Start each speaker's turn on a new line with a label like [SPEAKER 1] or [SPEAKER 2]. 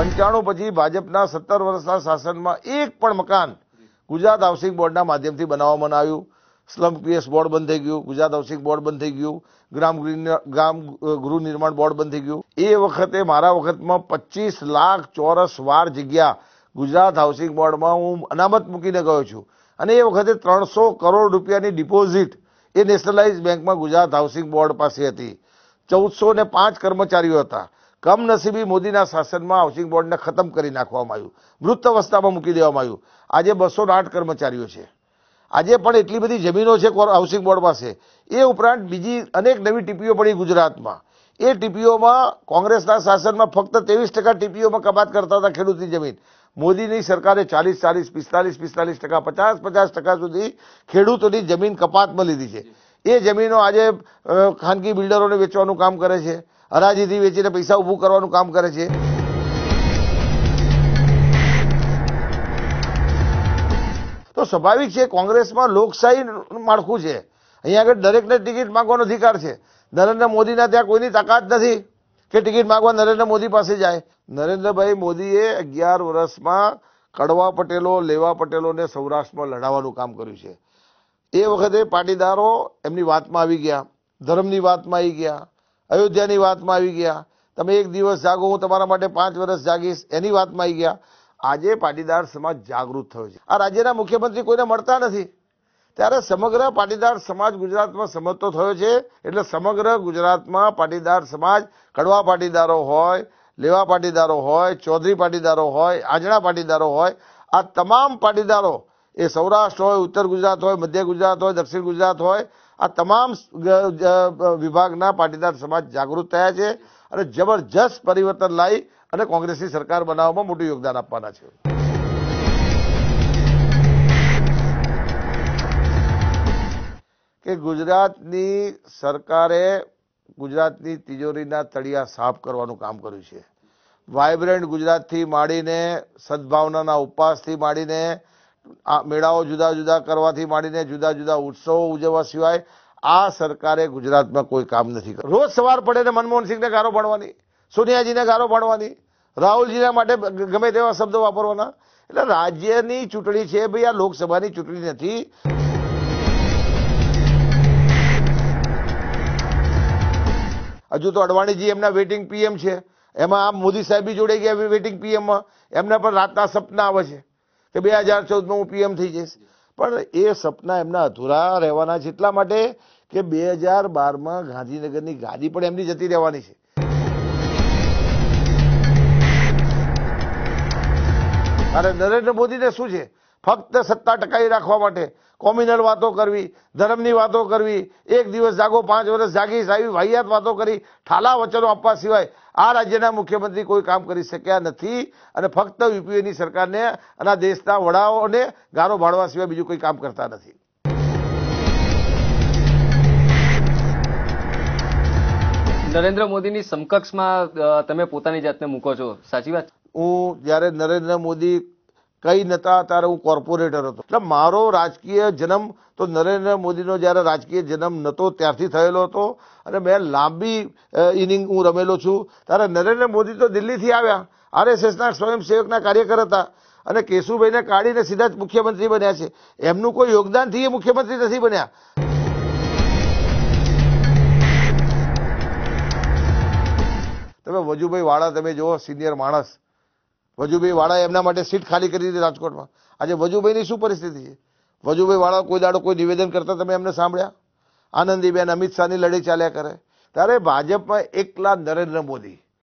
[SPEAKER 1] 95 પછી ભાજપના 17 વર્ષના શાસનમાં એક પણ મકાન ગુજરાત હાઉસિંગ બોર્ડના માધ્યમથી બનાવવામાં ન આવ્યું। સ્લમ પીએસ બોર્ડ બંધ થઈ ગયું, ગુજરાત હાઉસિંગ બોર્ડ બંધ થઈ ગયું, ગ્રામ ગૃહ નિર્માણ બોર્ડ બંધ થઈ ગયું। એ વખતે મારા વખતમાં 25 લાખ ચોરસ વાર જગ્યા ગુજરાત હાઉસિંગ બોર્ડમાં હું અનામત મૂકીને ગયો છું અને એ વખતે 300 કરોડ રૂપિયાની ડિપોઝિટ એ નેશનલાઇઝ બેંકમાં ગુજરાત હાઉસિંગ બોર્ડ પાસે હતી। 1405 કર્મચારીઓ હતા। કમનસીબી મોદીના શાસનમાં હાઉસિંગ બોર્ડને ખતમ કરી નાખવામાં આવ્યું, મૃત અવસ્થામાં મૂકી દેવામાં આવ્યું। આજે 208 કર્મચારીઓ છે। આજે પણ એટલી બધી જમીનો છે હાઉસિંગ બોર્ડ પાસે। એ ઉપરાંત બીજી અનેક નવી ટીપીઓ પડી ગુજરાતમાં। એ ટીપીઓમાં કોંગ્રેસના શાસનમાં ફક્ત 23% ટીપીઓમાં કપાત કરતા હતા ખેડૂતની જમીન। મોદીની સરકારે 40, 45, 50% સુધી ખેડૂતોની જમીન કપાતમાં લીધી છે। એ જમીનો આજે ખાનગી બિલ્ડરોને વેચવાનું કામ કરે છે, હરાજીથી વેચીને પૈસા ઉભું કરવાનું કામ કરે છે। તો સ્વાભાવિક છે કોંગ્રેસમાં લોકશાહી માળખું છે। અહીંયા આગળ દરેકને ટિકિટ માંગવાનો અધિકાર છે। નરેન્દ્ર મોદીના ત્યાં કોઈની તાકાત નથી કે ટિકિટ માંગવા નરેન્દ્ર મોદી પાસે જાય। નરેન્દ્રભાઈ મોદીએ 11 વર્ષમાં કડવા પટેલો, લેવા પટેલોને સૌરાષ્ટ્રમાં લડાવવાનું કામ કર્યું છે। એ વખતે પાટીદારો એમની વાતમાં આવી ગયા, ધર્મની વાતમાં આવી ગયા, અયોધ્યાની વાતમાં આવી ગયા, તમે એક દિવસ જાગો હું તમારા માટે 5 વર્ષ જાગીશ એની વાતમાં આવી ગયા। આજે પાટીદાર સમાજ જાગૃત થયો છે। આ રાજ્યના મુખ્યમંત્રી કોઈને મળતા નથી, ત્યારે સમગ્ર પાટીદાર સમાજ ગુજરાતમાં સમજતો થયો છે। એટલે સમગ્ર ગુજરાતમાં પાટીદાર સમાજ, કડવા પાટીદારો હોય, લેવા પાટીદારો હોય, ચૌધરી પાટીદારો હોય, આજણા પાટીદારો હોય, આ તમામ પાટીદારો એ સૌરાષ્ટ્ર હોય, ઉત્તર ગુજરાત હોય, મધ્ય ગુજરાત હોય, દક્ષિણ ગુજરાત હોય, આ તમામ વિભાગના પાટીદાર સમાજ જાગૃત થયા છે અને જબરજસ્ત પરિવર્તન લાવી અને કોંગ્રેસની સરકાર બનાવવામાં મોટું યોગદાન આપવાના છે। કે ગુજરાતની સરકારે ગુજરાતની તિજોરીના તળિયા સાફ કરવાનું કામ કર્યું છે। વાઇબ્રન્ટ ગુજરાતથી માંડીને, સદભાવનાના ઉપવાસથી માંડીને, મેળાઓ જુદા જુદા કરવાથી માંડીને જુદા જુદા ઉત્સવો ઉજવવા સિવાય આ સરકારે ગુજરાતમાં કોઈ કામ નથી કર્યું। રોજ સવાર પડે ને મનમોહનસિંહને ગારો ભણવાની, સોનિયાજીને ગારો ભણવાની, રાહુલજીના માટે ગમે તેવા શબ્દો વાપરવાના। એટલે રાજ્યની ચૂંટણી છે ભાઈ, આ લોકસભાની ચૂંટણી નથી। હજુ તો અડવાણીજી એમના વેટિંગ પીએમ છે, એમાં આ મોદી સાહેબ બી જોડે ગયા વેટિંગ પીએમમાં। એમના પણ રાતના સપના આવે છે કે 2014માં હું પીએમ થઈ જઈશ, પણ એ સપના એમના અધૂરા રહેવાના છે એટલા માટે કે 2012માં ગાંધીનગરની ગાદી પણ એમની જતી રહેવાની છે। અને નરેન્દ્ર મોદીને શું છે, ફક્ત સત્તા ટકાવી રાખવા માટે કોમ્યુનલ વાતો કરવી, ધર્મની વાતો કરવી, એક દિવસ જાગો 5 વર્ષ જાગીશ આવી વાહિયાત વાતો કરી, ઠાલા વચનો આપવા સિવાય આ રાજ્યના મુખ્યમંત્રી કોઈ કામ કરી શક્યા નથી। અને ફક્ત યુપીએની સરકારને અને આ દેશના વડાઓને ગારો ભાડવા સિવાય બીજું કોઈ કામ કરતા નથી।
[SPEAKER 2] નરેન્દ્ર મોદીની સમકક્ષમાં તમે પોતાની જાતને મૂકો છો, સાચી વાત?
[SPEAKER 1] હું જ્યારે નરેન્દ્ર મોદી કઈ નતા ત્યારે હું કોર્પોરેટર હતો, એટલે મારો રાજકીય જન્મ તો નરેન્દ્ર મોદીનો જ્યારે રાજકીય જન્મ નતો ત્યારથી થયેલો હતો અને મેં લાંબી ઇનિંગ હું રમેલો છું। ત્યારે નરેન્દ્ર મોદી તો દિલ્હીથી આવ્યા, આરએસએસના સ્વયંસેવકના કાર્યકર હતા અને કેશુભાઈને કાઢીને સીધા જ મુખ્યમંત્રી બન્યા છે। એમનું કોઈ યોગદાનથી એ મુખ્યમંત્રી નથી બન્યા। તમે વજુભાઈ વાળા તમે જુઓ, સિનિયર માણસ વજુભાઈ વાળા એમના માટે સીટ ખાલી કરી દીધી રાજકોટમાં। આજે વજુભાઈની શું પરિસ્થિતિ છે? વજુભાઈ વાળા કોઈ દાડો કોઈ નિવેદન કરતા તમે એમને સાંભળ્યા? આનંદીબેન અમિત શાહની લડાઈ ચાલ્યા કરે, ત્યારે ભાજપમાં એકલા નરેન્દ્ર મોદી